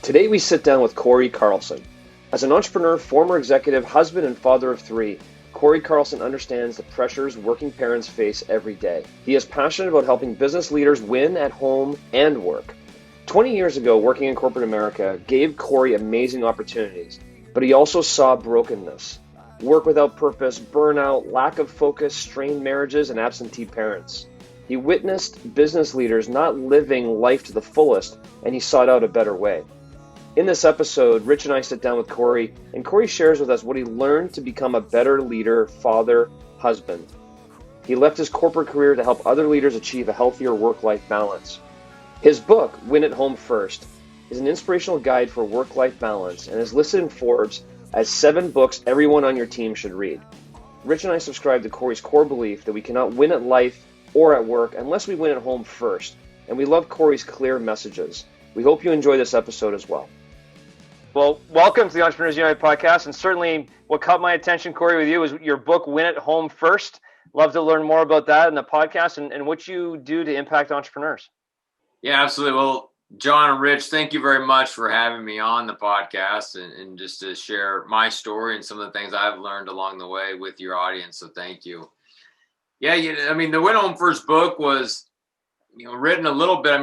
Today we sit down with Cory Carlson. As an entrepreneur, former executive, husband, and father of three, Cory Carlson understands the pressures working parents face every day. He is passionate about helping business leaders win at home and work. 20 years ago, working in corporate America gave Cory amazing opportunities, but he also saw brokenness. Work without purpose, burnout, lack of focus, strained marriages, and absentee parents. He witnessed business leaders not living life to the fullest, and he sought out a better way. In this episode, Rich and I sit down with Cory, and Cory shares with us what he learned to become a better leader, father, husband. He left his corporate career to help other leaders achieve a healthier work-life balance. His book, Win at Home First, is an inspirational guide for work-life balance and is listed in Forbes as 7 books everyone on your team should read. Rich and I subscribe to Cory's core belief that we cannot win at life or at work unless we win at home first, and we love Cory's clear messages. We hope you enjoy this episode as well. Well, welcome to the Entrepreneurs United podcast, and certainly what caught my attention, Cory, with you was your book, Win at Home First. Love to learn more about that in the podcast and what you do to impact entrepreneurs. Yeah, absolutely. Well, John and Rich, thank you very much for having me on the podcast and just to share my story and some of the things I've learned along the way with your audience. So thank you. Yeah, the Win Home First book was, written a little bit.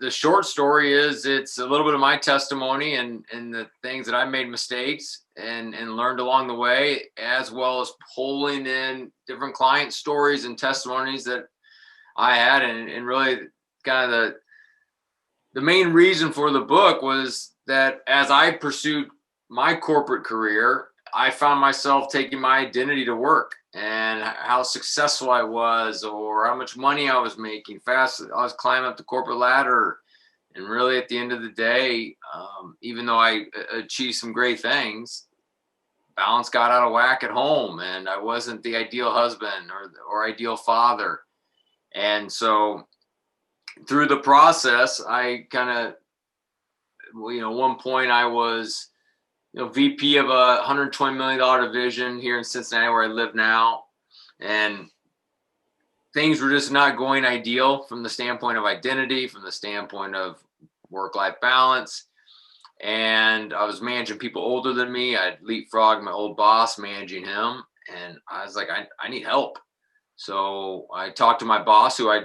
The short story is it's a little bit of my testimony and the things that I made mistakes and learned along the way, as well as pulling in different client stories and testimonies that I had. And really kind of the main reason for the book was that as I pursued my corporate career, I found myself taking my identity to work and how successful I was or how much money I was making fast. I was climbing up the corporate ladder. And really at the end of the day, even though I achieved some great things, balance got out of whack at home and I wasn't the ideal husband or ideal father. And so through the process, I kind of, one point I was, VP of a $120 million division here in Cincinnati where I live now. And things were just not going ideal from the standpoint of identity, from the standpoint of work-life balance. And I was managing people older than me. I'd leapfrogged my old boss, managing him. And I was like, I need help. So I talked to my boss, who I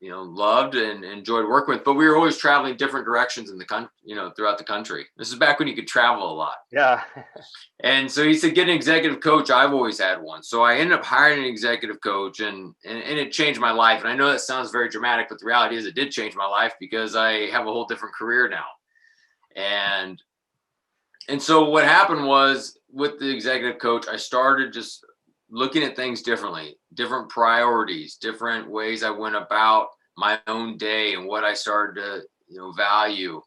loved and enjoyed working with, but we were always traveling different directions in the country, throughout the country. This is back when you could travel a lot. Yeah. And so he said, get an executive coach. I've always had one. So I ended up hiring an executive coach and it changed my life. And I know that sounds very dramatic, but the reality is it did change my life because I have a whole different career now. And so what happened was with the executive coach, I started just looking at things differently, different priorities, different ways I went about my own day and what I started to, value.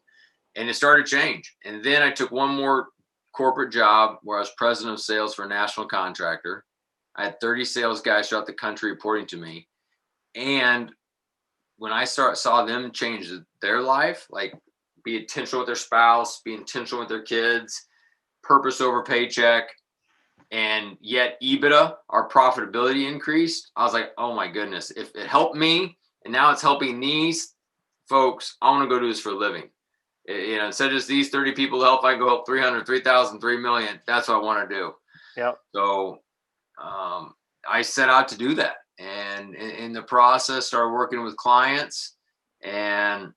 And it started to change. And then I took one more corporate job where I was president of sales for a national contractor. I had 30 sales guys throughout the country reporting to me. And when I saw them change their life, like be intentional with their spouse, be intentional with their kids, purpose over paycheck, and yet EBITDA, our profitability increased. I was like, oh my goodness, if it helped me and now it's helping these folks, I want to go do this for a living. Instead of just these 30 people help, I go help 300, 3,000, 3 million. That's what I want to do. Yeah. So I set out to do that. And in the process, started working with clients and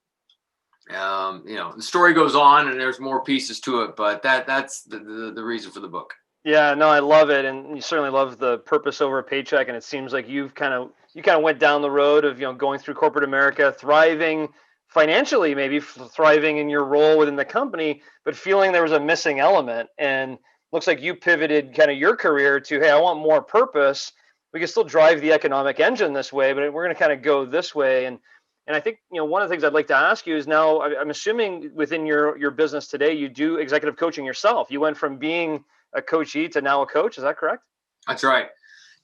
the story goes on and there's more pieces to it, but that's the reason for the book. Yeah, no, I love it, and you certainly love the purpose over a paycheck. And it seems like you kind of went down the road of going through corporate America, thriving financially, maybe thriving in your role within the company, but feeling there was a missing element. And looks like you pivoted kind of your career to, hey, I want more purpose. We can still drive the economic engine this way, but we're going to kind of go this way. And I think one of the things I'd like to ask you is now I'm assuming within your business today you do executive coaching yourself. You went from being a coachee to now a coach. Is that correct? That's right.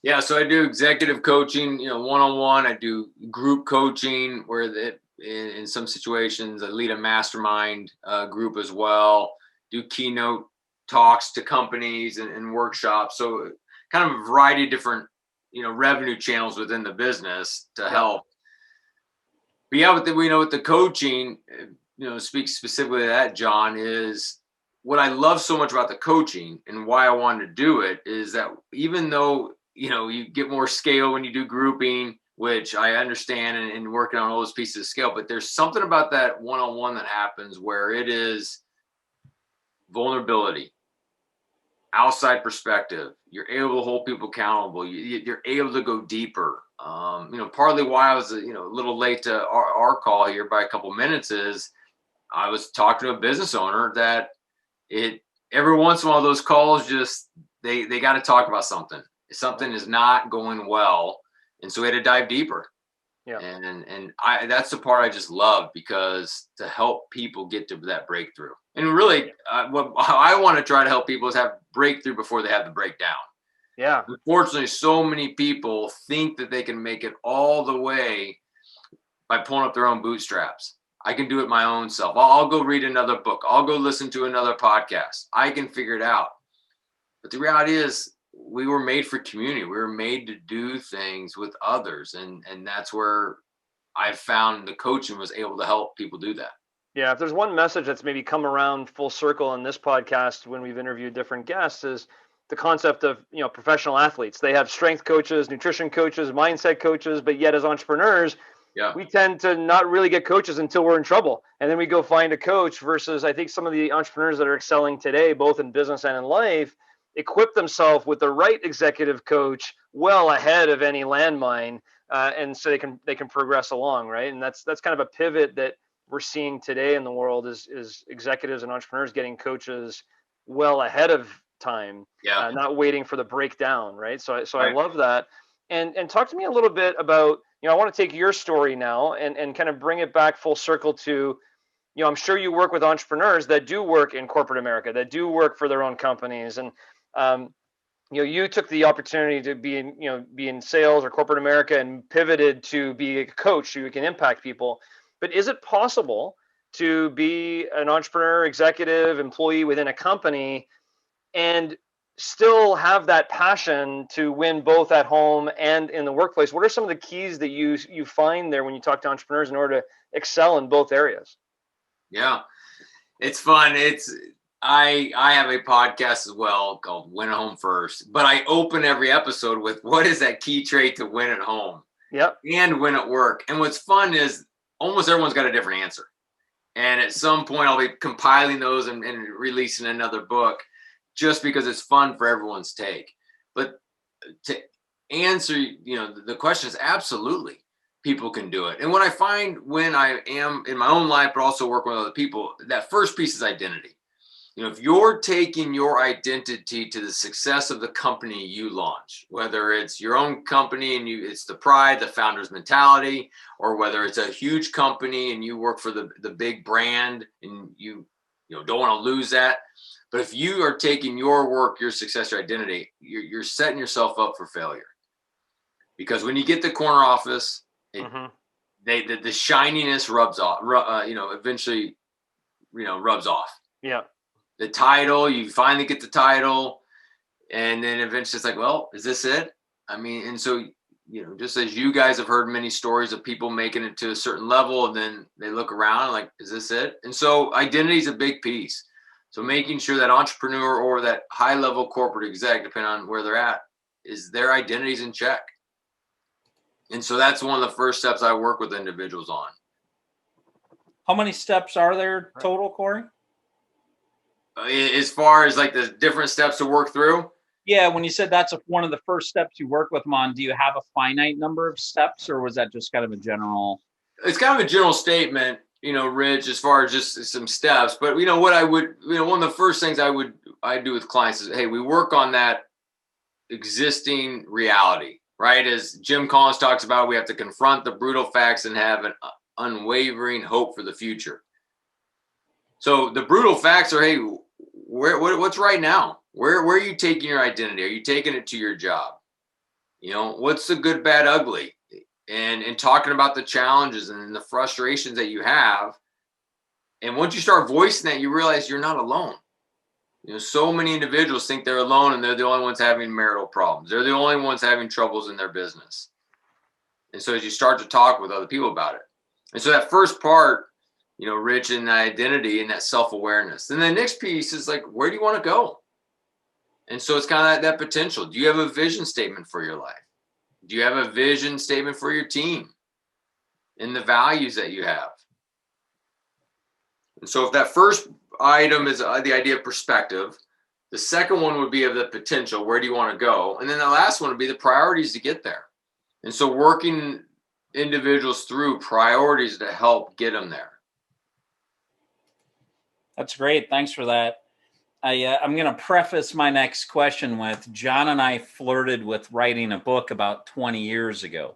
Yeah. So I do executive coaching, one-on-one. I do group coaching where in some situations I lead a mastermind group as well, do keynote talks to companies and workshops. So kind of a variety of different, revenue channels within the business to help. But yeah, with the coaching, speak specifically to that, John, is what I love so much about the coaching and why I wanted to do it is that even though, you get more scale when you do grouping, which I understand and working on all those pieces of scale, but there's something about that one-on-one that happens where it is vulnerability, outside perspective. You're able to hold people accountable. You're able to go deeper. Partly why I was, a little late to our call here by a couple minutes is I was talking to a business owner that every once in a while those calls just, they got to talk about something. Something is not going well. And so we had to dive deeper. Yeah. And that's the part I just love, because to help people get to that breakthrough. And really, what I want to try to help people is have breakthrough before they have the breakdown. Yeah. Unfortunately, so many people think that they can make it all the way by pulling up their own bootstraps. I can do it my own self. I'll go read another book. I'll go listen to another podcast. I can figure it out. But the reality is, we were made for community. We were made to do things with others. And that's where I found the coaching was able to help people do that. Yeah. If there's one message that's maybe come around full circle in this podcast when we've interviewed different guests, is the concept of, professional athletes. They have strength coaches, nutrition coaches, mindset coaches, but yet as entrepreneurs, we tend to not really get coaches until we're in trouble. And then we go find a coach, versus I think some of the entrepreneurs that are excelling today, both in business and in life, equip themselves with the right executive coach well ahead of any landmine, and so they can progress along, right? And that's kind of a pivot that we're seeing today in the world is executives and entrepreneurs getting coaches well ahead of time, not waiting for the breakdown, right? So right. I love that. And talk to me a little bit about, I want to take your story now and kind of bring it back full circle to, I'm sure you work with entrepreneurs that do work in corporate America, that do work for their own companies. And, you took the opportunity to be in sales or corporate America and pivoted to be a coach so you can impact people. But is it possible to be an entrepreneur, executive, employee within a company and still have that passion to win both at home and in the workplace? What are some of the keys that you find there when you talk to entrepreneurs in order to excel in both areas? Yeah, it's fun. I have a podcast as well called Win at Home First, but I open every episode with what is that key trait to win at home and win at work. And what's fun is almost everyone's got a different answer. And at some point I'll be compiling those and releasing another book just because it's fun for everyone's take. But to answer, the question is absolutely people can do it. And what I find when I am in my own life, but also working with other people, that first piece is identity. If you're taking your identity to the success of the company you launch, whether it's your own company and it's the pride, the founder's mentality, or whether it's a huge company and you work for the big brand and you don't want to lose that. But if you are taking your work, your success, your identity, you're setting yourself up for failure. Because when you get the corner office, the shininess rubs off, eventually, rubs off. Yeah. The title, you finally get the title, and then eventually it's like, well, is this it? I mean, and so, just as you guys have heard many stories of people making it to a certain level, and then they look around like, is this it? And so identity is a big piece. So making sure that entrepreneur or that high level corporate exec, depending on where they're at, is their identity's in check. And so that's one of the first steps I work with individuals on. How many steps are there total, Cory? As far as like the different steps to work through? Yeah, when you said that's one of the first steps you work with them on, do you have a finite number of steps, or was that just kind of a general? It's kind of a general statement, Rich, as far as just some steps. But what I would, one of the first things I do with clients is, hey, we work on that existing reality, right? As Jim Collins talks about, we have to confront the brutal facts and have an unwavering hope for the future. So the brutal facts are, hey, what's right now? Where are you taking your identity? Are you taking it to your job? What's the good, bad, ugly? And talking about the challenges and the frustrations that you have. And once you start voicing that, you realize you're not alone. So many individuals think they're alone and they're the only ones having marital problems. They're the only ones having troubles in their business. And so as you start to talk with other people about it. And so that first part rich in identity and that self-awareness. Then the next piece is like, where do you want to go? And so it's kind of that potential. Do you have a vision statement for your life? Do you have a vision statement for your team and the values that you have? And so if that first item is the idea of perspective, the second one would be of the potential. Where do you want to go? And then the last one would be the priorities to get there. And so working individuals through priorities to help get them there. That's great. Thanks for that. I'm going to preface my next question with John and I flirted with writing a book about 20 years ago.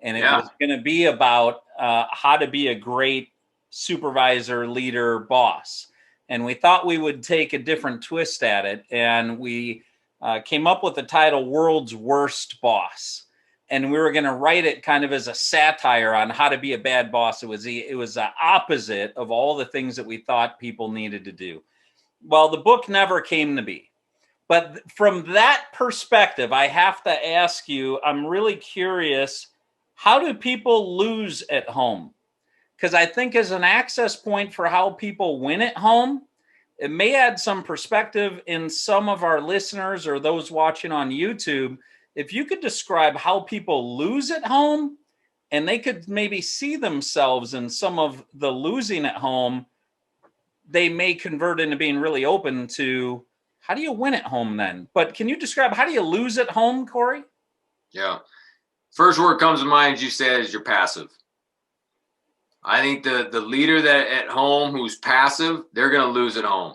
And it was going to be about how to be a great supervisor, leader, boss. And we thought we would take a different twist at it. And we came up with the title World's Worst Boss. And we were going to write it kind of as a satire on how to be a bad boss. It was the opposite of all the things that we thought people needed to do. Well, the book never came to be. But from that perspective, I have to ask you, I'm really curious, how do people lose at home? Because I think as an access point for how people win at home, it may add some perspective in some of our listeners or those watching on YouTube. If you could describe how people lose at home, and they could maybe see themselves in some of the losing at home, they may convert into being really open to how do you win at home then? But can you describe how do you lose at home, Cory? Yeah. First word comes to mind, as you said, is you're passive. I think the leader that at home who's passive, they're going to lose at home.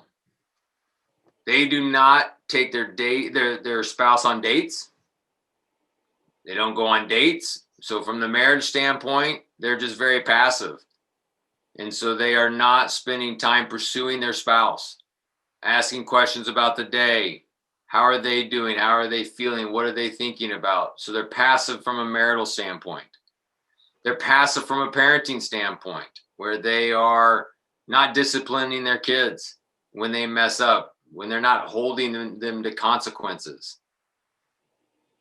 They do not take their spouse on dates. They don't go on dates. So from the marriage standpoint, they're just very passive. And so they are not spending time pursuing their spouse, asking questions about the day. How are they doing? How are they feeling? What are they thinking about? So they're passive from a marital standpoint. They're passive from a parenting standpoint, where they are not disciplining their kids when they mess up, when they're not holding them to consequences,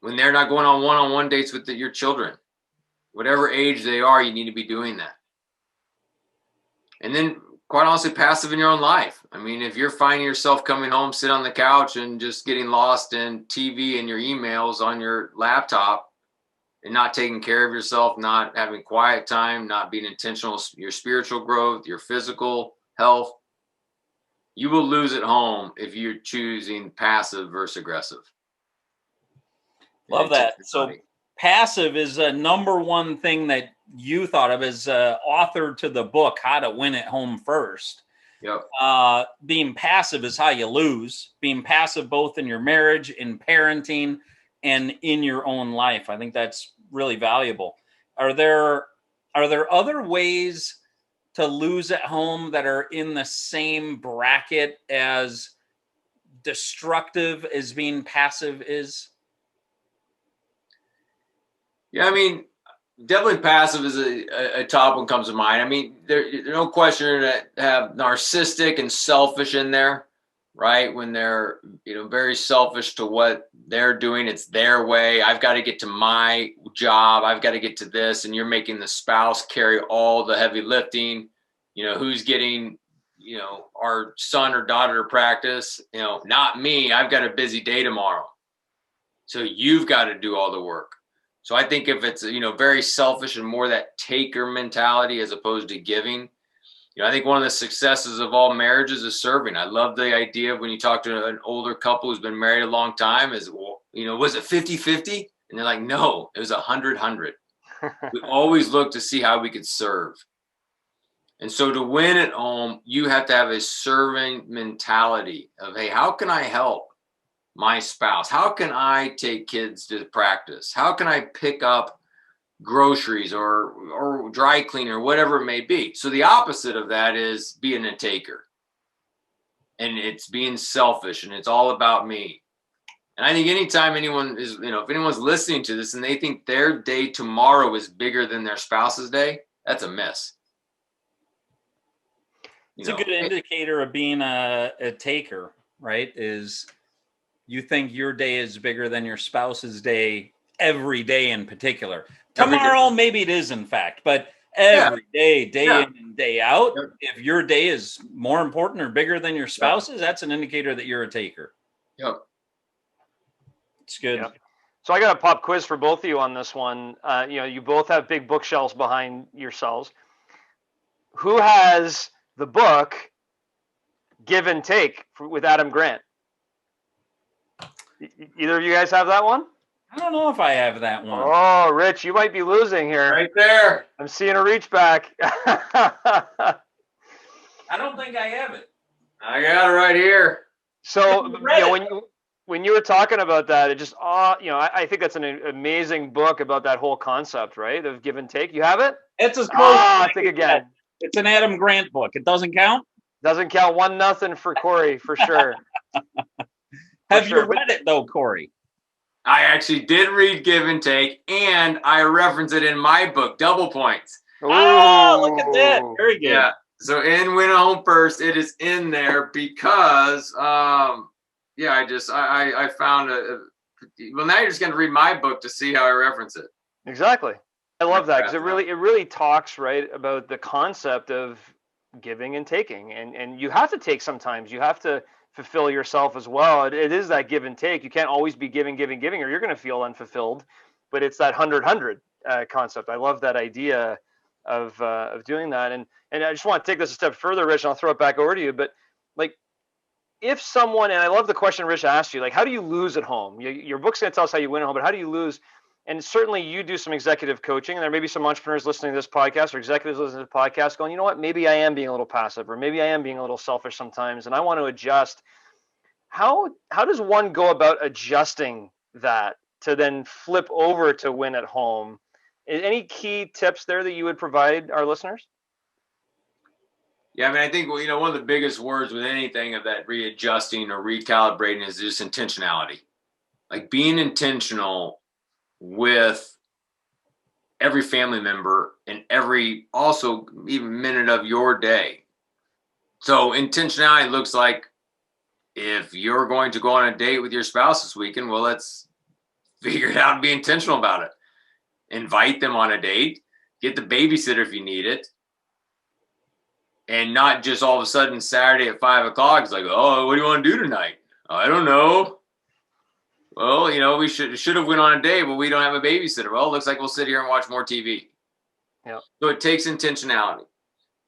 when they're not going on one-on-one dates with your children. Whatever age they are, you need to be doing that. And then, quite honestly, passive in your own life. I mean, if you're finding yourself coming home, sit on the couch and just getting lost in TV and your emails on your laptop and not taking care of yourself, not having quiet time, not being intentional, your spiritual growth, your physical health, you will lose at home if you're choosing passive versus aggressive. Love that. So passive is a number one thing that you thought of as author to the book, How to Win at Home First. Yep. Being passive is how you lose. Being passive both in your marriage, in parenting, and in your own life. I think that's really valuable. Are there other ways to lose at home that are in the same bracket as destructive as being passive is? Yeah, I mean, definitely passive is a top one comes to mind. I mean, there's no question that have narcissistic and selfish in there, right? When they're, very selfish to what they're doing. It's their way. I've got to get to my job. I've got to get to this. And you're making the spouse carry all the heavy lifting, who's getting, our son or daughter to practice, not me. I've got a busy day tomorrow. So you've got to do all the work. So I think if it's, very selfish and more that taker mentality as opposed to giving, I think one of the successes of all marriages is serving. I love the idea of when you talk to an older couple who's been married a long time is, was it 50-50? And they're like, no, it was 100-100. We always look to see how we could serve. And so to win at home, you have to have a serving mentality of, hey, how can I help my spouse? How can I take kids to practice? How can I pick up groceries or dry cleaner, whatever it may be? So the opposite of that is being a taker. And it's being selfish and it's all about me. And I think anytime anyone is, if anyone's listening to this and they think their day tomorrow is bigger than their spouse's day, that's a miss. It's a good indicator of being a taker, right? Is you think your day is bigger than your spouse's day every day in particular. Tomorrow, maybe it is, in fact. But every day, day Yeah. in and day out. Yep. If your day is more important or bigger than your spouse's, that's an indicator that you're a taker. Yep. It's good. Yep. So I got a pop quiz for both of you on this one. You both have big bookshelves behind yourselves. Who has the book Give and Take with Adam Grant? Either of you guys have that one? I don't know if I have that one. Oh, Rich, you might be losing here. Right there. I'm seeing a reach back. I don't think I have it. I got it right here. So when you were talking about that, it just I think that's an amazing book about that whole concept, right? Of give and take. You have it? It's as close. I think again. It's an Adam Grant book. It doesn't count. Doesn't count. 1-0 for Cory for sure. Have you read it though, Cory? I actually did read Give and Take, and I reference it in my book, Double Points. Oh, look at that. Very good. Yeah. So in Win at Home First, it is in there because, I found well, now you're just going to read my book to see how I reference it. Exactly. I love that because it really talks right about the concept of giving and taking, and you have to take sometimes. You have to fulfill yourself as well. It is that give and take. You can't always be giving, or you're going to feel unfulfilled. But it's that 100-100 concept. I love that idea of doing that. And I just want to take this a step further, Rich, and I'll throw it back over to you. But like, if someone, and I love the question Rich asked you, like, how do you lose at home? Your book's going to tell us how you win at home, but how do you lose? And certainly you do some executive coaching, and there may be some entrepreneurs listening to this podcast or executives listening to the podcast going, you know what, maybe I am being a little passive, or maybe I am being a little selfish sometimes, and I want to adjust. How does one go about adjusting that to then flip over to win at home? Any key tips there that you would provide our listeners? Yeah, I mean, I think, one of the biggest words with anything of that readjusting or recalibrating is just intentionality. Like being intentional with every family member and every also even minute of your day. So intentionality looks like, if you're going to go on a date with your spouse this weekend, well, let's figure it out and be intentional about it. Invite them on a date, get the babysitter if you need it, and not just all of a sudden Saturday at 5:00. It's like, oh, what do you want to do tonight? I don't know. Well, we should have went on a date, but we don't have a babysitter. Well, it looks like we'll sit here and watch more TV. Yeah. So it takes intentionality.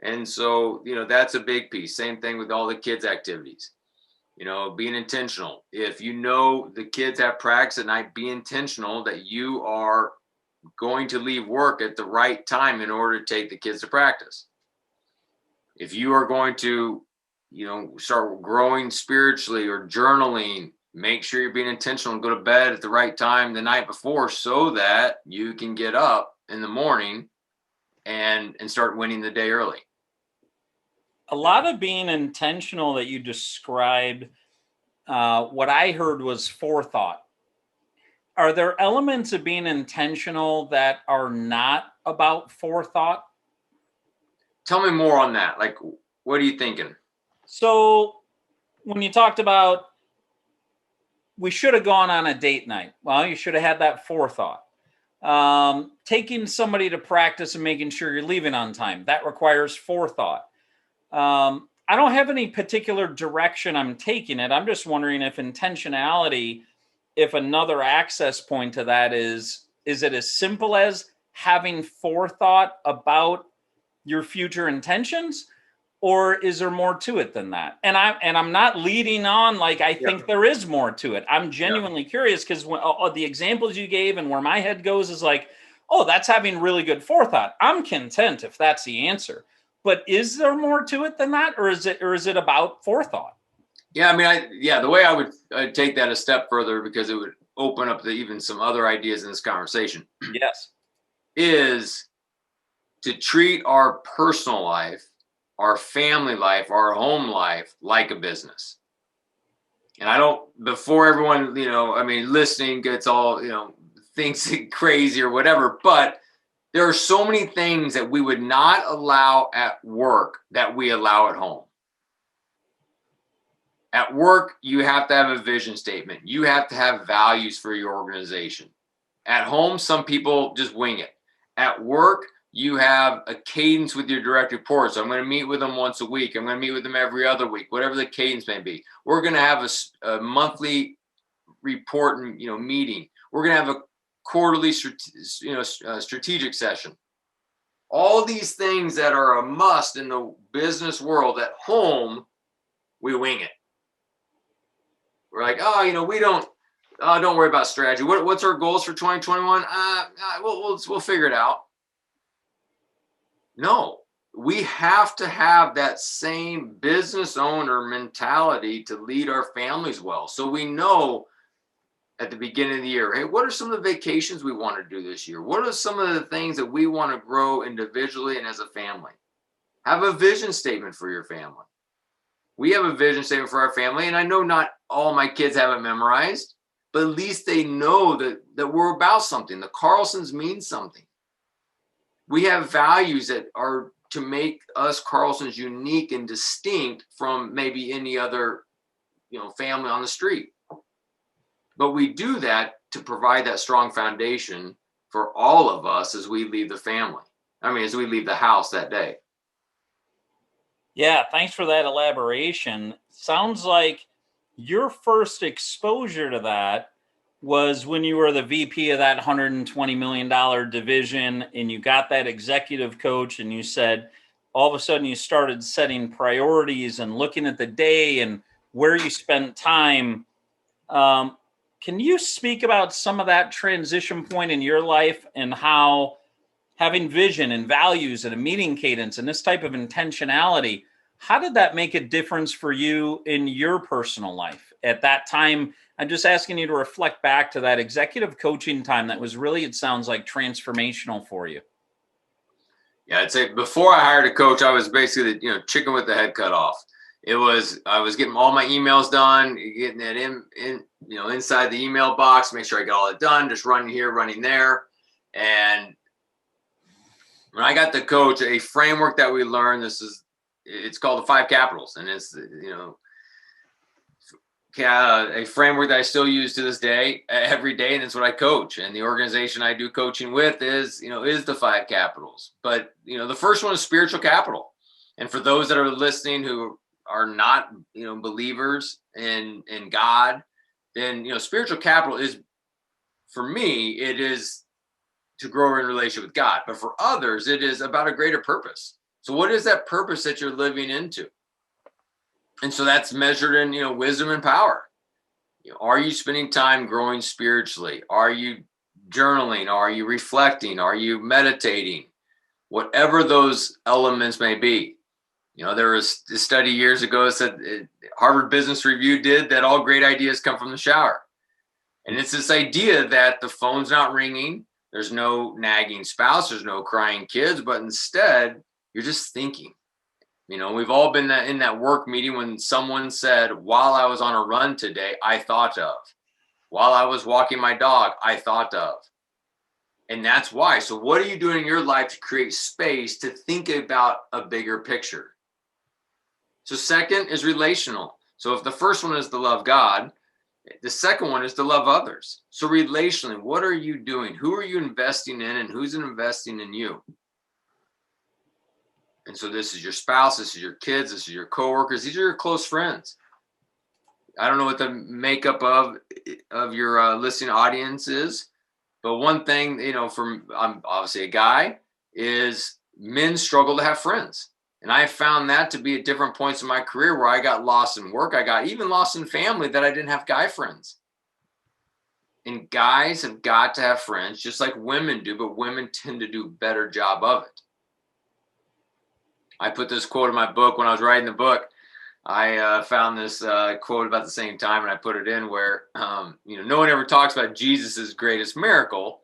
And so, that's a big piece. Same thing with all the kids' activities. Being intentional. If the kids have practice at night, be intentional that you are going to leave work at the right time in order to take the kids to practice. If you are going to, start growing spiritually or journaling, make sure you're being intentional and go to bed at the right time the night before so that you can get up in the morning and start winning the day early. A lot of being intentional that you described, what I heard was forethought. Are there elements of being intentional that are not about forethought? Tell me more on that. Like, what are you thinking? So when you talked about we should have gone on a date night, well, you should have had that forethought. Taking somebody to practice and making sure you're leaving on time, that requires forethought. I don't have any particular direction I'm taking it. I'm just wondering if intentionality, if another access point to that is it as simple as having forethought about your future intentions, or is there more to it than that? And I'm not leading on like I think there is more to it. I'm genuinely curious because the examples you gave and where my head goes is like, oh, that's having really good forethought. I'm content if that's the answer. But is there more to it than that, or is it about forethought? Yeah, I mean, the way I would take that a step further, because it would open up even some other ideas in this conversation. Yes, is to treat our personal life, our family life, our home life like a business. And I don't, before everyone, listening gets all, thinks crazy or whatever, but there are so many things that we would not allow at work that we allow at home. At work, you have to have a vision statement. You have to have values for your organization. At home, some people just wing it. At work, you have a cadence with your direct reports. I'm going to meet with them once a week. I'm going to meet with them every other week, whatever the cadence may be. We're going to have a monthly report and, meeting. We're going to have a quarterly, strategic session. All these things that are a must in the business world. At home, we wing it. We're like, don't worry about strategy. What's our goals for 2021? We'll figure it out. No, we have to have that same business owner mentality to lead our families well. So we know at the beginning of the year, hey, what are some of the vacations we want to do this year? What are some of the things that we want to grow individually and as a family? Have a vision statement for your family. We have a vision statement for our family, and I know not all my kids have it memorized, but at least they know that we're about something. The Carlsons mean something. We have values that are to make us Carlsons unique and distinct from maybe any other, family on the street. But we do that to provide that strong foundation for all of us as we leave the family. As we leave the house that day. Yeah, thanks for that elaboration. Sounds like your first exposure to that was when you were the VP of that $120 million division and you got that executive coach and you said, all of a sudden you started setting priorities and looking at the day and where you spent time. Can you speak about some of that transition point in your life and how having vision and values and a meeting cadence and this type of intentionality, how did that make a difference for you in your personal life at that time? I'm just asking you to reflect back to that executive coaching time that was really, it sounds like, transformational for you. Yeah, I'd say before I hired a coach, I was basically the chicken with the head cut off. I was getting all my emails done, getting it in inside the email box, make sure I got all it done, just running here, running there. And when I got the coach, a framework that we learned, it's called the 5 capitals. And it's, a framework that I still use to this day, every day. And it's what I coach. And the organization I do coaching with is the 5 capitals. But, the first one is spiritual capital. And for those that are listening who are not, believers in God, then, spiritual capital is, for me, it is to grow in relationship with God. But for others, it is about a greater purpose. So what is that purpose that you're living into? And so that's measured in, wisdom and power. Are you spending time growing spiritually? Are you journaling? Are you reflecting? Are you meditating? Whatever those elements may be. There was a study years ago that said Harvard Business Review did that all great ideas come from the shower. And it's this idea that the phone's not ringing. There's no nagging spouse. There's no crying kids. But instead, you're just thinking. We've all been in that work meeting when someone said, while I was on a run today, I thought of. While I was walking my dog, I thought of. And that's why. So what are you doing in your life to create space to think about a bigger picture? So second is relational. So if the first one is to love God, the second one is to love others. So relationally, what are you doing? Who are you investing in and who's investing in you? And so this is your spouse, this is your kids, this is your coworkers, these are your close friends. I don't know what the makeup of your listening audience is, but one thing, I'm obviously a guy, is men struggle to have friends. And I found that to be at different points in my career where I got lost in work. I got even lost in family that I didn't have guy friends. And guys have got to have friends just like women do, but women tend to do a better job of it. I put this quote in my book when I was writing the book. I found this quote about the same time, and I put it in where, no one ever talks about Jesus's greatest miracle.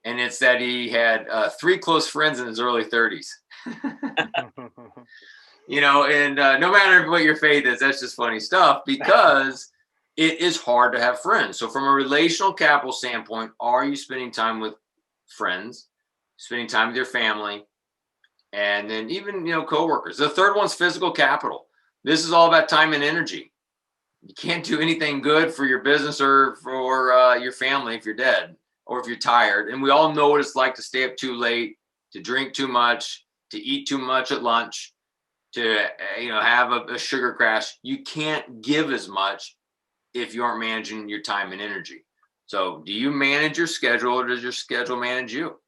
And it's that he had 3 close friends in his early 30s. And no matter what your faith is, that's just funny stuff because it is hard to have friends. So from a relational capital standpoint, are you spending time with friends, spending time with your family, and then even, coworkers? The third one's physical capital. This is all about time and energy. You can't do anything good for your business or for your family if you're dead or if you're tired. And we all know what it's like to stay up too late, to drink too much, to eat too much at lunch, to have a sugar crash. You can't give as much if you aren't managing your time and energy. So do you manage your schedule, or does your schedule manage you?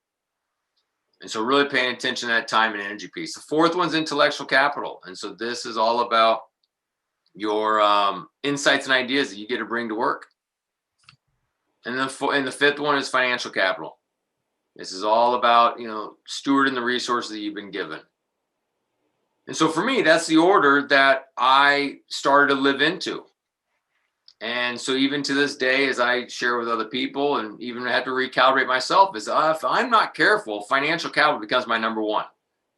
And so really paying attention to that time and energy piece. The fourth one's intellectual capital. And so this is all about your insights and ideas that you get to bring to work. And the fifth one is financial capital. This is all about, stewarding the resources that you've been given. And so for me, that's the order that I started to live into. And so even to this day, as I share with other people, and even have to recalibrate myself, is if I'm not careful, financial capital becomes my number one.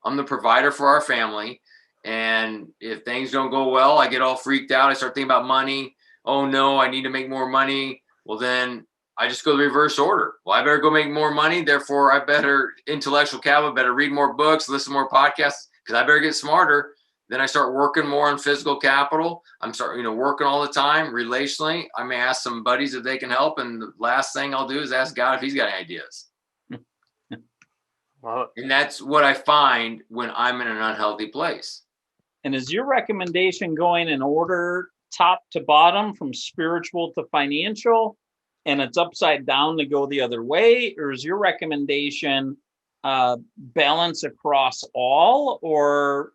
I'm the provider for our family. And if things don't go well, I get all freaked out. I start thinking about money. Oh no, I need to make more money. Well, then I just go the reverse order. Well, I better go make more money. Therefore, I better intellectual capital, better read more books, listen to more podcasts, because I better get smarter. Then I start working more on physical capital. I'm starting, working all the time relationally. I may ask some buddies if they can help. And the last thing I'll do is ask God if he's got any ideas. Wow. And that's what I find when I'm in an unhealthy place. And is your recommendation going in order top to bottom from spiritual to financial, and it's upside down to go the other way? Or is your recommendation balance across all, or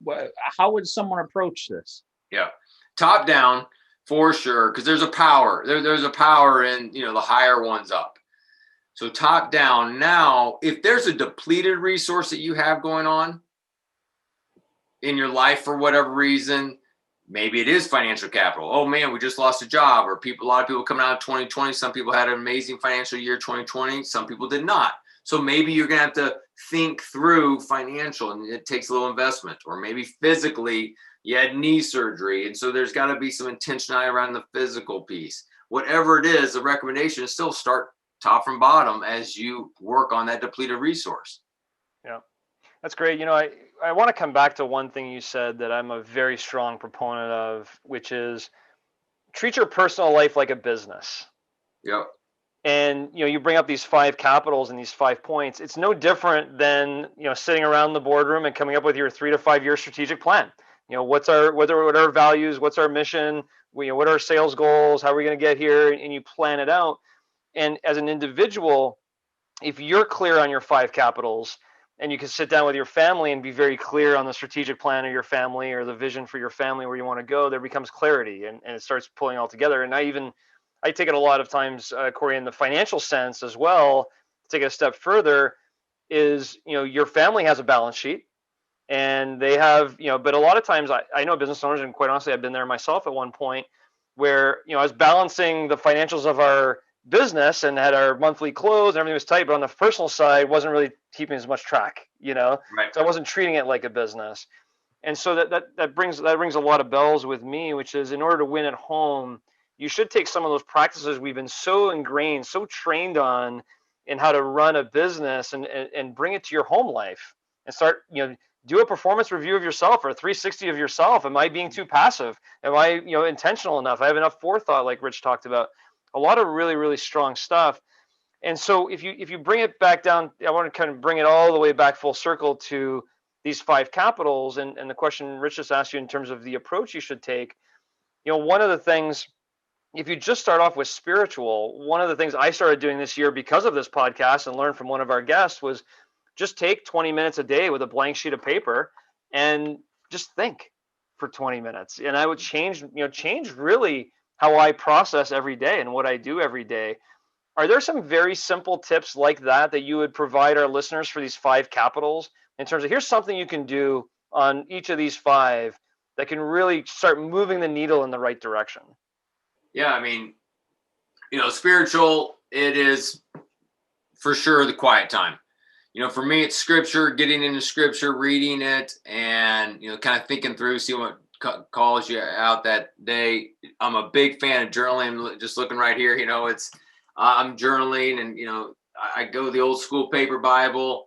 how would someone approach this? Yeah, top down for sure, because there's a power. There's a power in the higher ones up. So top down. Now, if there's a depleted resource that you have going on in your life for whatever reason, maybe it is financial capital. Oh man, we just lost a job, or a lot of people coming out of 2020. Some people had an amazing financial year 2020. Some people did not. So maybe you're going to have to think through financial, and it takes a little investment. Or maybe physically you had knee surgery, and so there's got to be some intentionality around the physical piece. Whatever it is, the recommendation is still start top from bottom as you work on that depleted resource. Yeah, that's great. I want to come back to one thing you said that I'm a very strong proponent of, which is treat your personal life like a business. Yep. And you bring up these 5 capitals and these 5 points. It's no different than sitting around the boardroom and coming up with your 3 to 5 year strategic plan. What are our values? What's our mission? What are our sales goals? How are we going to get here? And you plan it out. And as an individual, if you're clear on your 5 capitals, and you can sit down with your family and be very clear on the strategic plan of your family or the vision for your family, where you want to go, there becomes clarity, and it starts pulling all together. And I take it a lot of times, Cory, in the financial sense as well. Take it a step further, is your family has a balance sheet, and they have but a lot of times I know business owners, and quite honestly I've been there myself at one point, where I was balancing the financials of our business and had our monthly close and everything was tight, but on the personal side wasn't really keeping as much track, Right. So I wasn't treating it like a business. And so that rings a lot of bells with me, which is, in order to win at home, you should take some of those practices we've been so ingrained, so trained on in how to run a business, and bring it to your home life, and start, do a performance review of yourself, or a 360 of yourself. Am I being too passive? Am I, intentional enough? I have enough forethought, like Rich talked about. A lot of really, really strong stuff. And so if you bring it back down, I want to kind of bring it all the way back full circle to these 5 capitals, and the question Rich just asked you in terms of the approach you should take. One of the things, if you just start off with spiritual, one of the things I started doing this year because of this podcast and learned from one of our guests was just take 20 minutes a day with a blank sheet of paper and just think for 20 minutes. And I would change really how I process every day and what I do every day. Are there some very simple tips like that you would provide our listeners for these 5 capitals, in terms of, here's something you can do on each of these 5 that can really start moving the needle in the right direction? Yeah, I mean, spiritual, it is for sure the quiet time. For me, it's scripture, getting into scripture, reading it, and, kind of thinking through, see what calls you out that day. I'm a big fan of journaling. Just looking right here, I'm journaling, and, I go to the old school paper Bible.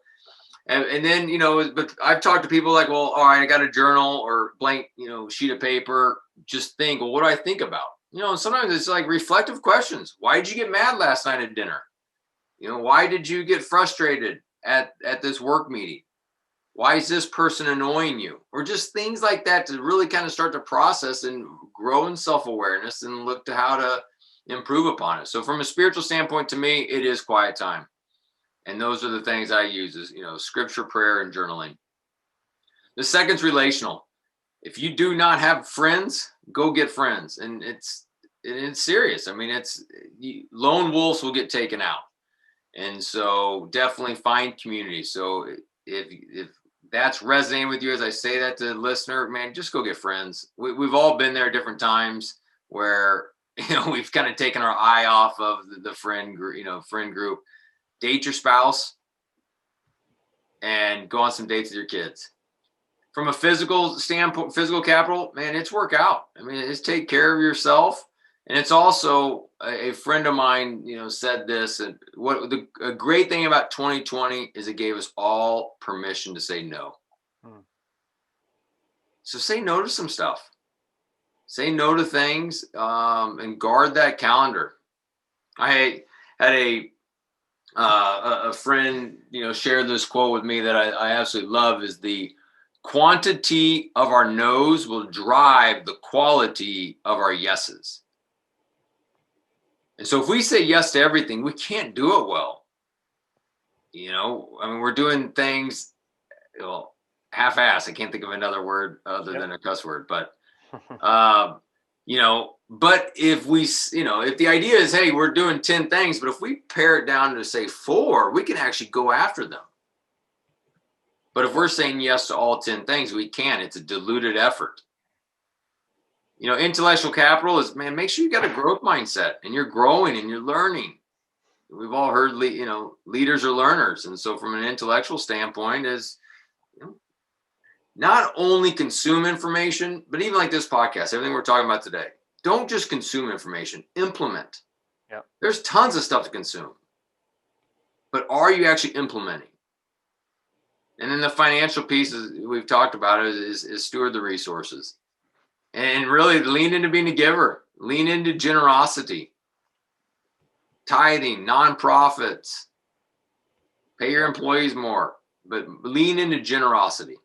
And then, but I've talked to people like, well, all right, I got a journal or blank, sheet of paper. Just think, well, what do I think about? Sometimes it's like reflective questions. Why did you get mad last night at dinner? Why did you get frustrated at this work meeting? Why is this person annoying you? Or just things like that to really kind of start to process and grow in self-awareness and look to how to improve upon it. So from a spiritual standpoint, to me, it is quiet time. And those are the things I use is, scripture, prayer, and journaling. The second's relational. If you do not have friends, go get friends. And it's serious. I mean, lone wolves will get taken out. And so definitely find community. So if that's resonating with you, as I say that to the listener, man, just go get friends. We've all been there at different times where, we've kind of taken our eye off of the friend group. Date your spouse and go on some dates with your kids. From a physical standpoint, physical capital, man, it's work out. I mean, it's take care of yourself. And it's also a friend of mine, said this, and a great thing about 2020 is it gave us all permission to say no. So say no to some stuff. Say no to things, and guard that calendar. I had a friend, share this quote with me that I absolutely love is the quantity of our no's will drive the quality of our yeses. And so if we say yes to everything, we can't do it well. We're doing things, half-assed. I can't think of another word other than a cuss word, but, but if we, if the idea is, hey, we're doing 10 things, but if we pare it down to say 4, we can actually go after them. But if we're saying yes to all 10 things, we can. It's a diluted effort. Intellectual capital is, man, make sure you got a growth mindset and you're growing and you're learning. We've all heard, leaders are learners. And so from an intellectual standpoint is, not only consume information, but even like this podcast, everything we're talking about today, don't just consume information, implement. Yeah. There's tons of stuff to consume, but are you actually implementing? And then the financial pieces we've talked about is steward the resources. And really lean into being a giver, lean into generosity, tithing, nonprofits, pay your employees more, but lean into generosity.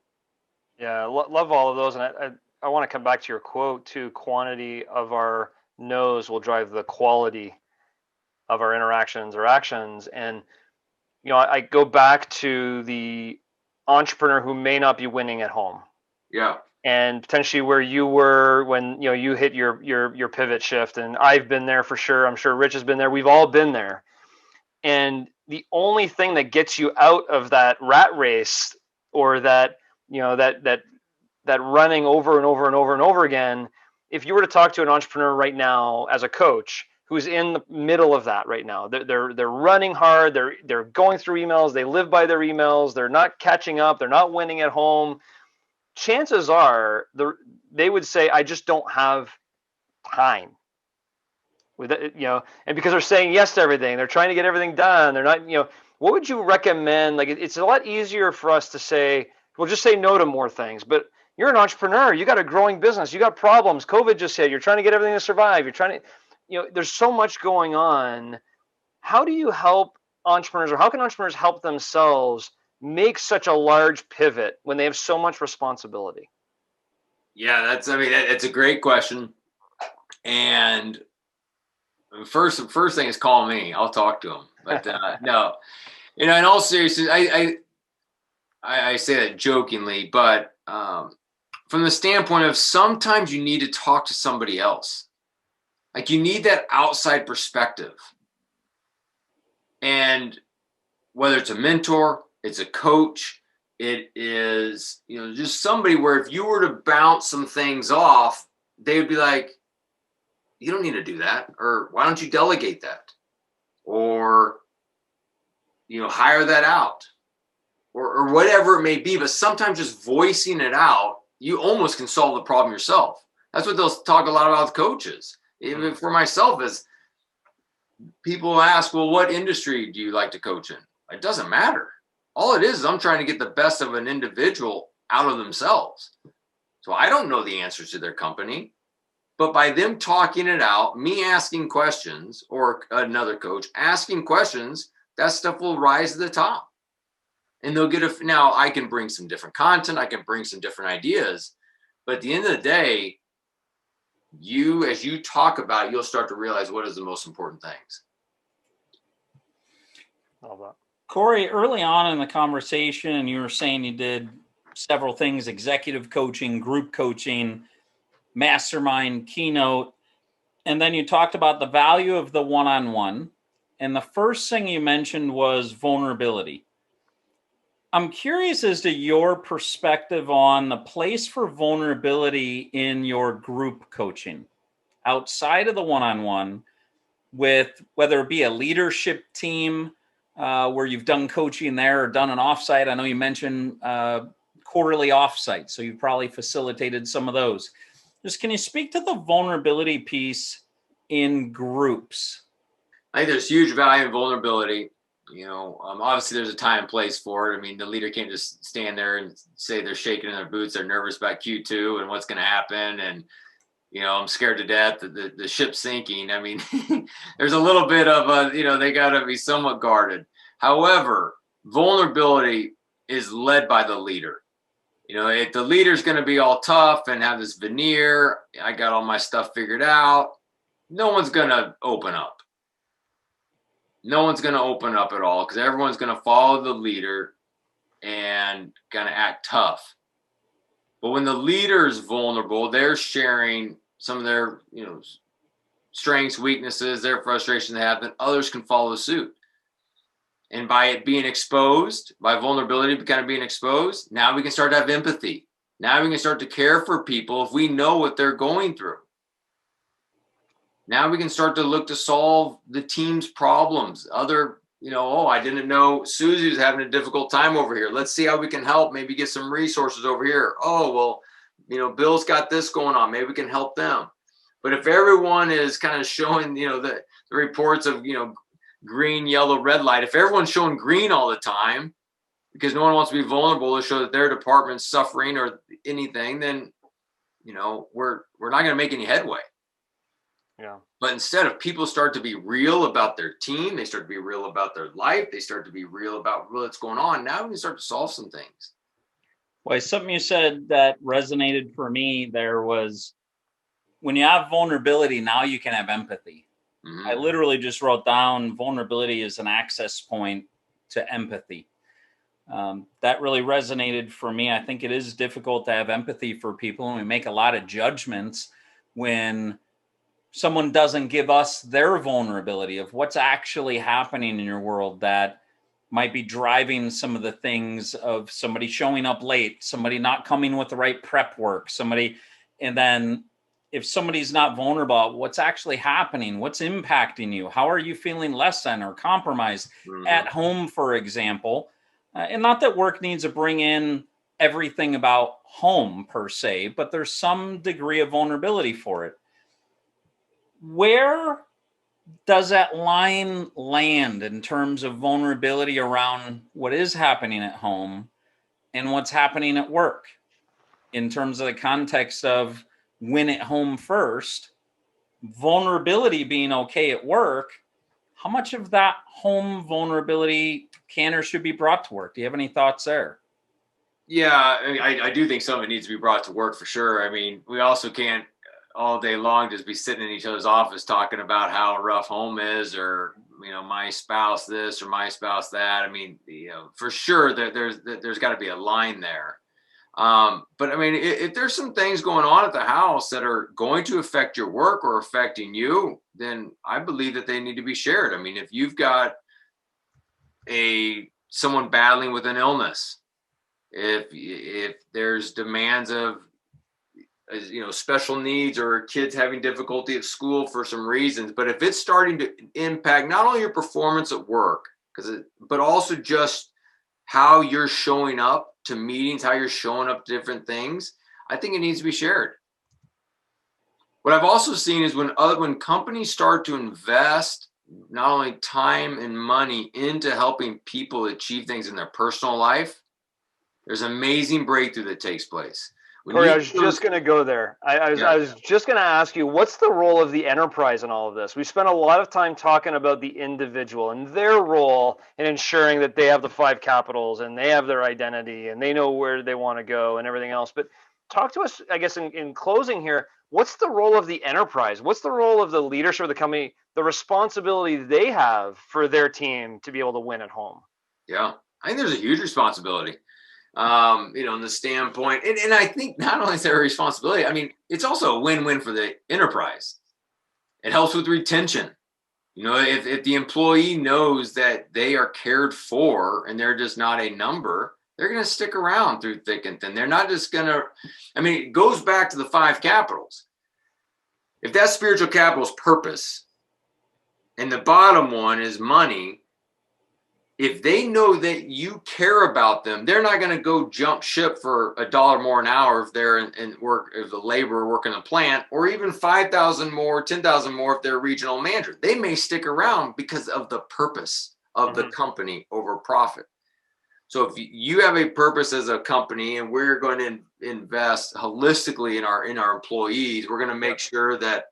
Yeah, love all of those. And I want to come back to your quote too. Quantity of our no's will drive the quality of our interactions or actions. And, I go back to the entrepreneur who may not be winning at home. Yeah. And potentially where you were when you hit your pivot shift. And I've been there for sure. I'm sure Rich has been there. We've all been there. And the only thing that gets you out of that rat race or that that running over and over and over and over again, if you were to talk to an entrepreneur right now as a coach who's in the middle of that right now, they're running hard, they're going through emails, they live by their emails, they're not catching up, they're not winning at home. Chances are they would say, I just don't have time. With it, and because they're saying yes to everything, they're trying to get everything done. They're not, what would you recommend? Like, it's a lot easier for us to say, well, just say no to more things. But you're an entrepreneur. You got a growing business. You got problems. COVID just hit. You're trying to get everything to survive. You're trying to, there's so much going on. How do you help entrepreneurs, or how can entrepreneurs help themselves make such a large pivot when they have so much responsibility? Yeah, it's a great question. And first thing is call me. I'll talk to him. But no, in all seriousness, I say that jokingly, but from the standpoint of sometimes you need to talk to somebody else. Like you need that outside perspective. And whether it's a mentor, it's a coach, it is, just somebody where if you were to bounce some things off, they would be like, you don't need to do that. Or why don't you delegate that? Or, hire that out or whatever it may be. But sometimes just voicing it out, you almost can solve the problem yourself. That's what they'll talk a lot about with coaches. Even for myself, is people ask, well, what industry do you like to coach in? It doesn't matter. All it is I'm trying to get the best of an individual out of themselves. So I don't know the answers to their company, but by them talking it out, me asking questions, or another coach asking questions, that stuff will rise to the top. And they'll get now I can bring some different content, I can bring some different ideas, but at the end of the day, as you talk about it, you'll start to realize what is the most important things. All that. Cory, early on in the conversation, you were saying you did several things: executive coaching, group coaching, mastermind, keynote. And then you talked about the value of the one-on-one. And the first thing you mentioned was vulnerability. I'm curious as to your perspective on the place for vulnerability in your group coaching outside of the one-on-one, with whether it be a leadership team where you've done coaching there or done an offsite. I know you mentioned quarterly offsite, so you've probably facilitated some of those. Just can you speak to the vulnerability piece in groups? I think there's huge value in vulnerability. Obviously there's a time and place for it. I mean, the leader can't just stand there and say they're shaking in their boots, they're nervous about Q2 and what's going to happen. And, I'm scared to death that the ship's sinking. I mean, there's a little bit of they got to be somewhat guarded. However, vulnerability is led by the leader. If the leader's going to be all tough and have this veneer, I got all my stuff figured out, no one's going to open up. No one's going to open up at all because everyone's going to follow the leader and going to act tough. But when the leader is vulnerable, they're sharing some of their, strengths, weaknesses, their frustrations they have, then others can follow suit. And by it being exposed, by vulnerability kind of being exposed, now we can start to have empathy. Now we can start to care for people if we know what they're going through. Now we can start to look to solve the team's problems. I didn't know Susie was having a difficult time over here. Let's see how we can help, maybe get some resources over here. Oh, well, Bill's got this going on. Maybe we can help them. But if everyone is kind of showing, the reports of, green, yellow, red light, if everyone's showing green all the time because no one wants to be vulnerable to show that their department's suffering or anything, then, we're not going to make any headway. Yeah. But instead, if people start to be real about their team, they start to be real about their life, they start to be real about what's going on, now we can start to solve some things. Well, something you said that resonated for me there was when you have vulnerability, now you can have empathy. Mm-hmm. I literally just wrote down vulnerability is an access point to empathy. That really resonated for me. I think it is difficult to have empathy for people, and we make a lot of judgments when someone doesn't give us their vulnerability of what's actually happening in your world that might be driving some of the things of somebody showing up late, somebody not coming with the right prep work, and then if somebody's not vulnerable, what's actually happening, what's impacting you, how are you feeling less than or compromised at home, for example. And not that work needs to bring in everything about home per se, but there's some degree of vulnerability for it. Where does that line land in terms of vulnerability around what is happening at home and what's happening at work in terms of the context of win at home first, vulnerability being okay at work? How much of that home vulnerability can or should be brought to work? Do you have any thoughts there? Yeah, I do think some of it needs to be brought to work for sure. I mean, we also can't all day long just be sitting in each other's office talking about how rough home is, or my spouse this or my spouse that. I mean, for sure there's got to be a line there. But I mean, if there's some things going on at the house that are going to affect your work or affecting you, then I believe that they need to be shared. I mean, if you've got someone battling with an illness, if there's demands of special needs or kids having difficulty at school for some reasons, but if it's starting to impact not only your performance at work, but also just how you're showing up to meetings, how you're showing up to different things, I think it needs to be shared. What I've also seen is when companies start to invest not only time and money into helping people achieve things in their personal life, there's amazing breakthrough that takes place. Cory, I was just going to go there. I was just going to ask you, what's the role of the enterprise in all of this? We spent a lot of time talking about the individual and their role in ensuring that they have the 5 capitals and they have their identity and they know where they want to go and everything else. But talk to us, I guess, in closing here, what's the role of the enterprise? What's the role of the leadership of the company, the responsibility they have for their team to be able to win at home? Yeah, I think there's a huge responsibility. In the standpoint, and I think not only is there a responsibility, I mean, it's also a win-win for the enterprise. It helps with retention. If the employee knows that they are cared for and they're just not a number, they're going to stick around through thick and thin. They're not just going to, it goes back to the 5 capitals. If that spiritual capital is purpose and the bottom one is money, if they know that you care about them, they're not going to go jump ship for $1 more an hour if they're in work, if the laborer working a plant, or even 5,000 more, 10,000 more if they're a regional manager. They may stick around because of the purpose of the company over profit. So if you have a purpose as a company and we're going to invest holistically in our employees, we're going to make sure that,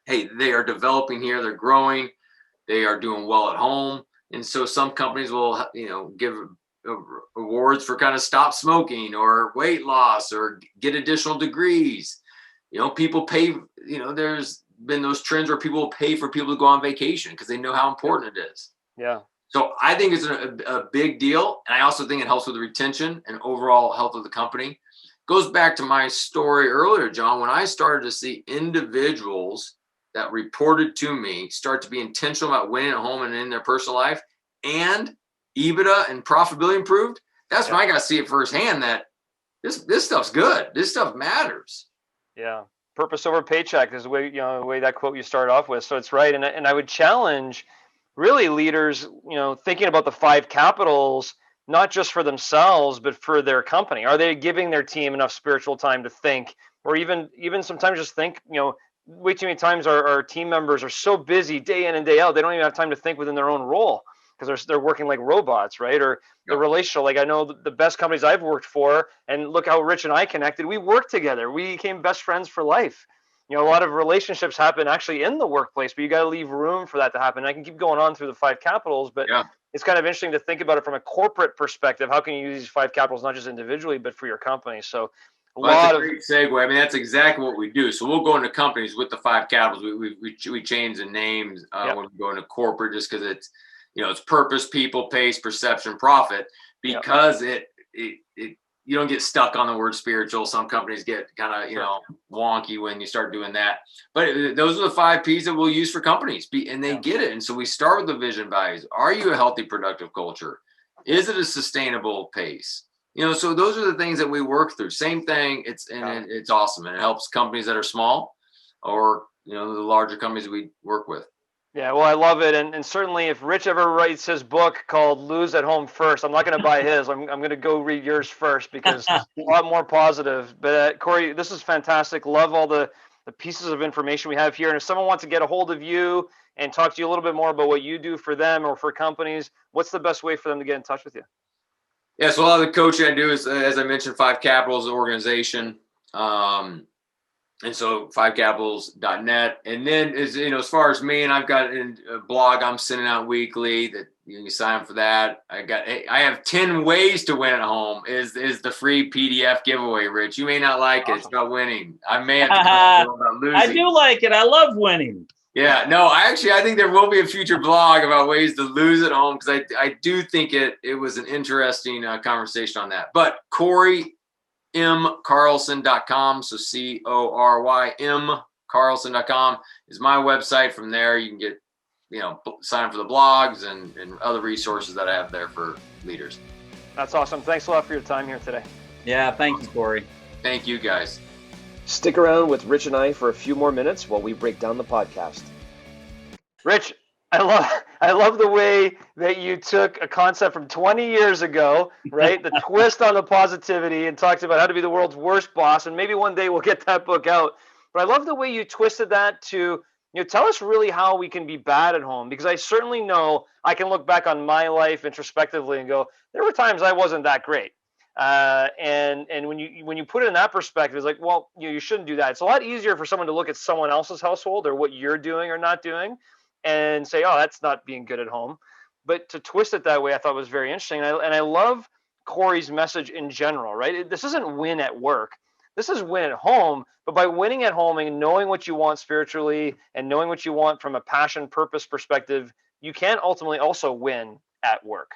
hey, they are developing here, they're growing, they are doing well at home. And so some companies will, give awards for kind of stop smoking or weight loss or get additional degrees. People pay, there's been those trends where people will pay for people to go on vacation because they know how important it is. Yeah. So I think it's a big deal. And I also think it helps with the retention and overall health of the company. Goes back to my story earlier, John, when I started to see individuals that reported to me start to be intentional about winning at home and in their personal life, and EBITDA and profitability improved. That's when I got to see it firsthand that this stuff's good. This stuff matters. Yeah. Purpose over paycheck is the way that quote you start off with. So it's right. And I would challenge really leaders, thinking about the 5 capitals, not just for themselves, but for their company. Are they giving their team enough spiritual time to think, or even sometimes just think, way too many times our team members are so busy day in and day out, they don't even have time to think within their own role because they're working like robots, right? Or the relational, like I know the best companies I've worked for, and look how Rich and I connected. We worked together. We became best friends for life. A lot of relationships happen actually in the workplace, but you got to leave room for that to happen. And I can keep going on through the 5 capitals, but it's kind of interesting to think about it from a corporate perspective. How can you use these 5 capitals, not just individually, but for your company? So that's a great segue. That's exactly what we do. So we'll go into companies with the 5 capitals. We change the names when we go into corporate, just because it's, it's purpose, people, pace, perception, profit, because you don't get stuck on the word spiritual. Some companies get kind of, wonky when you start doing that. But those are the 5 P's that we'll use for companies, and they get it. And so we start with the vision values. Are you a healthy, productive culture? Is it a sustainable pace? So those are the things that we work through. Same thing. It's awesome. And it helps companies that are small or, the larger companies we work with. Yeah, well, I love it. And certainly if Rich ever writes his book called Lose at Home First, I'm not going to buy his. I'm going to go read yours first because it's a lot more positive. But Cory, this is fantastic. Love all the pieces of information we have here. And if someone wants to get a hold of you and talk to you a little bit more about what you do for them or for companies, what's the best way for them to get in touch with you? Yeah, so a lot of the coaching I do is, as I mentioned, 5 Capitals organization. And so 5capitals.net. And then as far as me, and I've got a blog I'm sending out weekly that you can sign up for that. I have 10 ways to win at home is the free PDF giveaway, Rich. You may not like it. It's about winning. I may have to talk about losing. I do like it. I love winning. Yeah, no, I think there will be a future blog about ways to lose at home, because I do think it was an interesting conversation on that. But CoryMCarlson.com, so CoryMCarlson.com is my website. From there, you can get, sign up for the blogs and other resources that I have there for leaders. That's awesome. Thanks a lot for your time here today. Yeah, thank you, Cory. Thank you, guys. Stick around with Rich and I for a few more minutes while we break down the podcast. Rich, I love the way that you took a concept from 20 years ago, right? The twist on the positivity, and talked about how to be the world's worst boss. And maybe one day we'll get that book out. But I love the way you twisted that to, tell us really how we can be bad at home, because I certainly know I can look back on my life introspectively and go, there were times I wasn't that great. And when you put it in that perspective, it's like, well, you shouldn't do that. It's a lot easier for someone to look at someone else's household or what you're doing or not doing and say, oh, that's not being good at home. But to twist it that way, I thought was very interesting. And I love Cory's message in general, right? This isn't win at work. This is win at home. But by winning at home and knowing what you want spiritually and knowing what you want from a passion, purpose perspective, you can ultimately also win at work.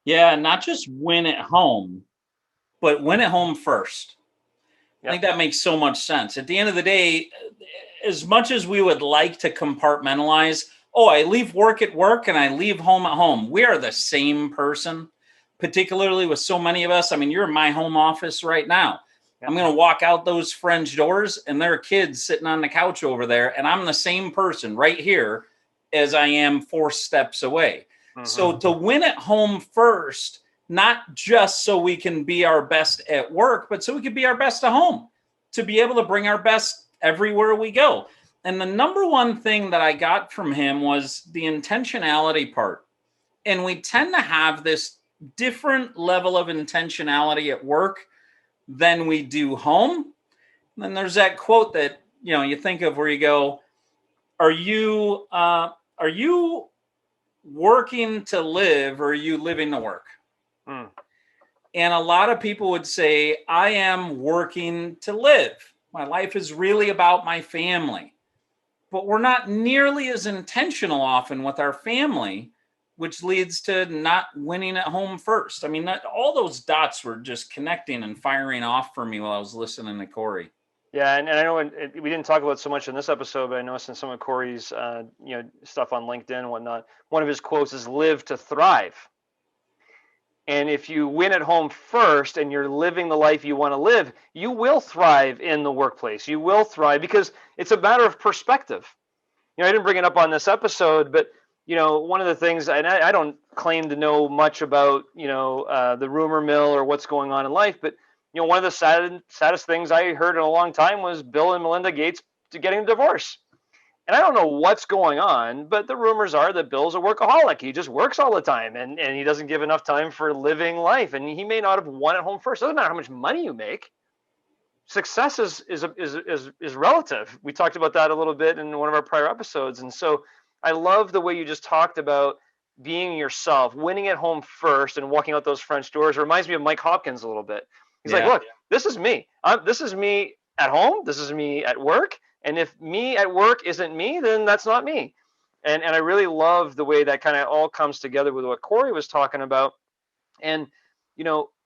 Yeah, not just win at home, but win at home first. Yep. I think that makes so much sense. At the end of the day, as much as we would like to compartmentalize, oh, I leave work at work and I leave home at home. We are the same person, particularly with so many of us. I mean, you're in my home office right now. Yep. I'm going to walk out those French doors and there are kids sitting on the couch over there. And I'm the same person right here as I am 4 steps away. Mm-hmm. So to win at home first, not just so we can be our best at work, but so we can be our best at home, to be able to bring our best everywhere we go. And the number one thing that I got from him was the intentionality part. And we tend to have this different level of intentionality at work than we do home. And then there's that quote that, you think of where you go, are you working to live or are you living to work? And a lot of people would say, I am working to live. My life is really about my family. But we're not nearly as intentional often with our family, which leads to not winning at home first. I mean, all those dots were just connecting and firing off for me while I was listening to Cory. Yeah, and I know we didn't talk about so much in this episode, but I noticed in some of Cory's stuff on LinkedIn and whatnot, one of his quotes is live to thrive. And if you win at home first and you're living the life you want to live, you will thrive in the workplace. You will thrive because it's a matter of perspective. I didn't bring it up on this episode, but one of the things, and I don't claim to know much about the rumor mill or what's going on in life, but one of the saddest things I heard in a long time was Bill and Melinda Gates getting a divorce. And I don't know what's going on, but the rumors are that Bill's a workaholic. He just works all the time and he doesn't give enough time for living life. And he may not have won at home first. It doesn't matter how much money you make. Success is relative. We talked about that a little bit in one of our prior episodes. And so I love the way you just talked about being yourself, winning at home first and walking out those French doors. It reminds me of Mike Hopkins a little bit. He's like, look, this is me. This is me at home. This is me at work. And if me at work isn't me, then that's not me. And I really love the way that kind of all comes together with what Cory was talking about. And,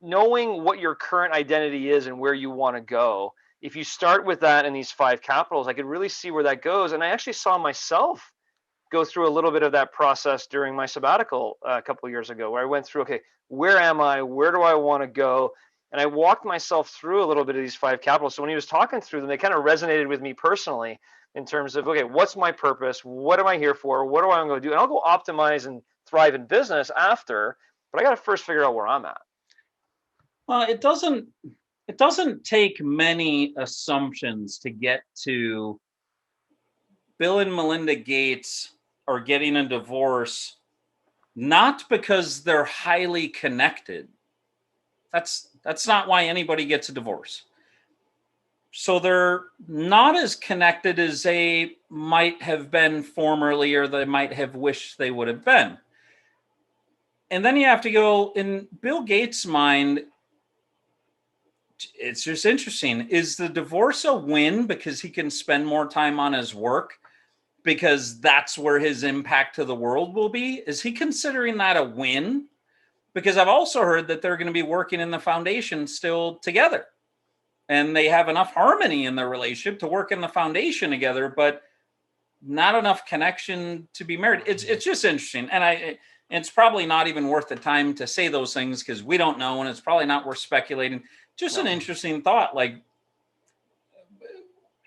knowing what your current identity is and where you want to go, if you start with that in these 5 capitals, I could really see where that goes. And I actually saw myself go through a little bit of that process during my sabbatical a couple of years ago, where I went through, okay, where am I? Where do I want to go? And I walked myself through a little bit of these 5 capitals. So when he was talking through them, they kind of resonated with me personally in terms of, okay, what's my purpose? What am I here for? What do I want to do? And I'll go optimize and thrive in business after, but I got to first figure out where I'm at. Well, it doesn't take many assumptions to get to Bill and Melinda Gates are getting a divorce, not because they're highly connected. That's not why anybody gets a divorce. So they're not as connected as they might have been formerly, or they might have wished they would have been. And then you have to go, in Bill Gates' mind, it's just interesting. Is the divorce a win because he can spend more time on his work because that's where his impact to the world will be? Is he considering that a win? Because I've also heard that they're going to be working in the foundation still together. And they have enough harmony in their relationship to work in the foundation together, but not enough connection to be married. It's just interesting. And it's probably not even worth the time to say those things because we don't know, and it's probably not worth speculating. Just an interesting thought. Like,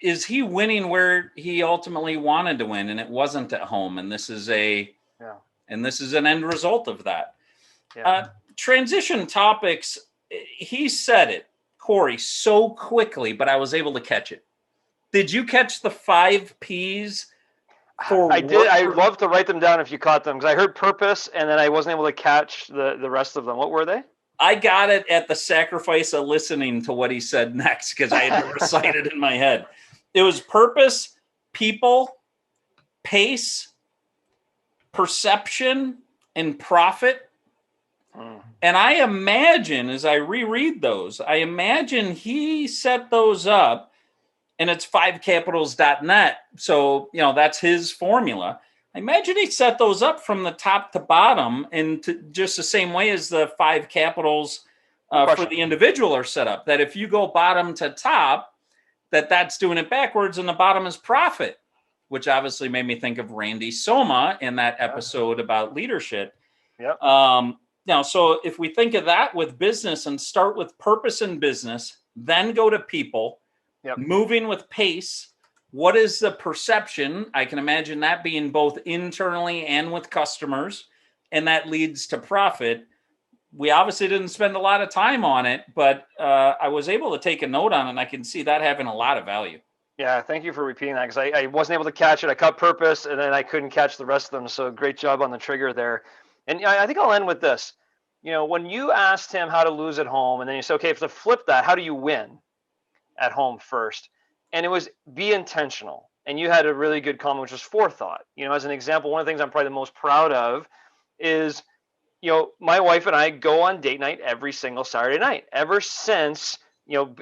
is he winning where he ultimately wanted to win, and it wasn't at home? And this is an end result of that. Yeah. Transition topics. He said it, Cory, so quickly, but I was able to catch it. Did you catch the 5 P's? I did. I'd love to write them down if you caught them, because I heard purpose and then I wasn't able to catch the rest of them. What were they? I got it at the sacrifice of listening to what he said next because I had to recite it in my head. It was purpose, people, pace, perception, and profit. And I imagine, as I reread those, I imagine he set those up, and it's 5capitals.net. So, that's his formula. I imagine he set those up from the top to bottom and just the same way as the 5 capitals for the individual are set up. That if you go bottom to top, that's doing it backwards, and the bottom is profit, which obviously made me think of Randy Soma in that episode about leadership. Yep. Now, so if we think of that with business and start with purpose in business, then go to people, moving with pace. What is the perception? I can imagine that being both internally and with customers, and that leads to profit. We obviously didn't spend a lot of time on it, but I was able to take a note on it, and I can see that having a lot of value. Yeah, thank you for repeating that, because I wasn't able to catch it. I caught purpose, and then I couldn't catch the rest of them, so great job on the trigger there. And I think I'll end with this. When you asked him how to lose at home, and then you said, okay, if to flip that, how do you win at home first? And it was be intentional. And you had a really good comment, which was forethought. As an example, one of the things I'm probably the most proud of is, my wife and I go on date night every single Saturday night ever since,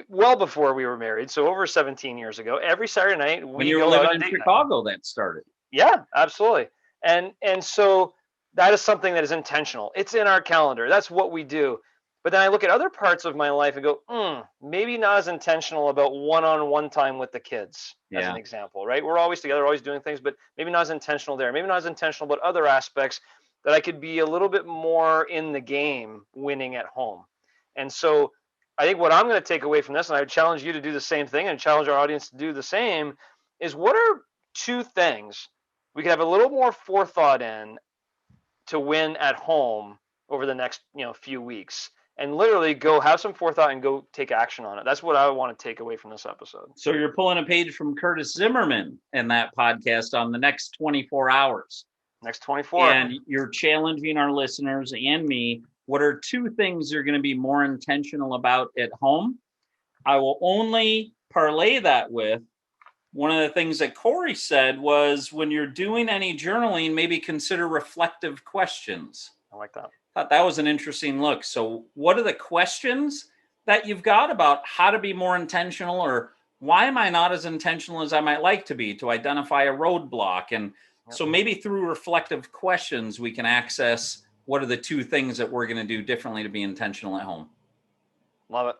well before we were married. So over 17 years ago, every Saturday night when you were living in Chicago, that started. Yeah, absolutely. And so that is something that is intentional. It's in our calendar. That's what we do. But then I look at other parts of my life and go, maybe not as intentional about one-on-one time with the kids, as an example, right? We're always together, always doing things, but maybe not as intentional there. Maybe not as intentional about other aspects that I could be a little bit more in the game winning at home. And so I think what I'm going to take away from this, and I would challenge you to do the same thing and challenge our audience to do the same, is what are 2 things we could have a little more forethought in to win at home over the next few weeks, and literally go have some forethought and go take action on it. That's what I want to take away from this episode. So you're pulling a page from Curtis Zimmerman in that podcast on the next 24 hours. Next 24. And you're challenging our listeners and me. What are 2 things you're going to be more intentional about at home? I will only parlay that with one of the things that Cory said was when you're doing any journaling, maybe consider reflective questions. I like that. Thought that was an interesting look. So what are the questions that you've got about how to be more intentional, or why am I not as intentional as I might like to be, to identify a roadblock? And so maybe through reflective questions, we can access what are the 2 things that we're going to do differently to be intentional at home. Love it.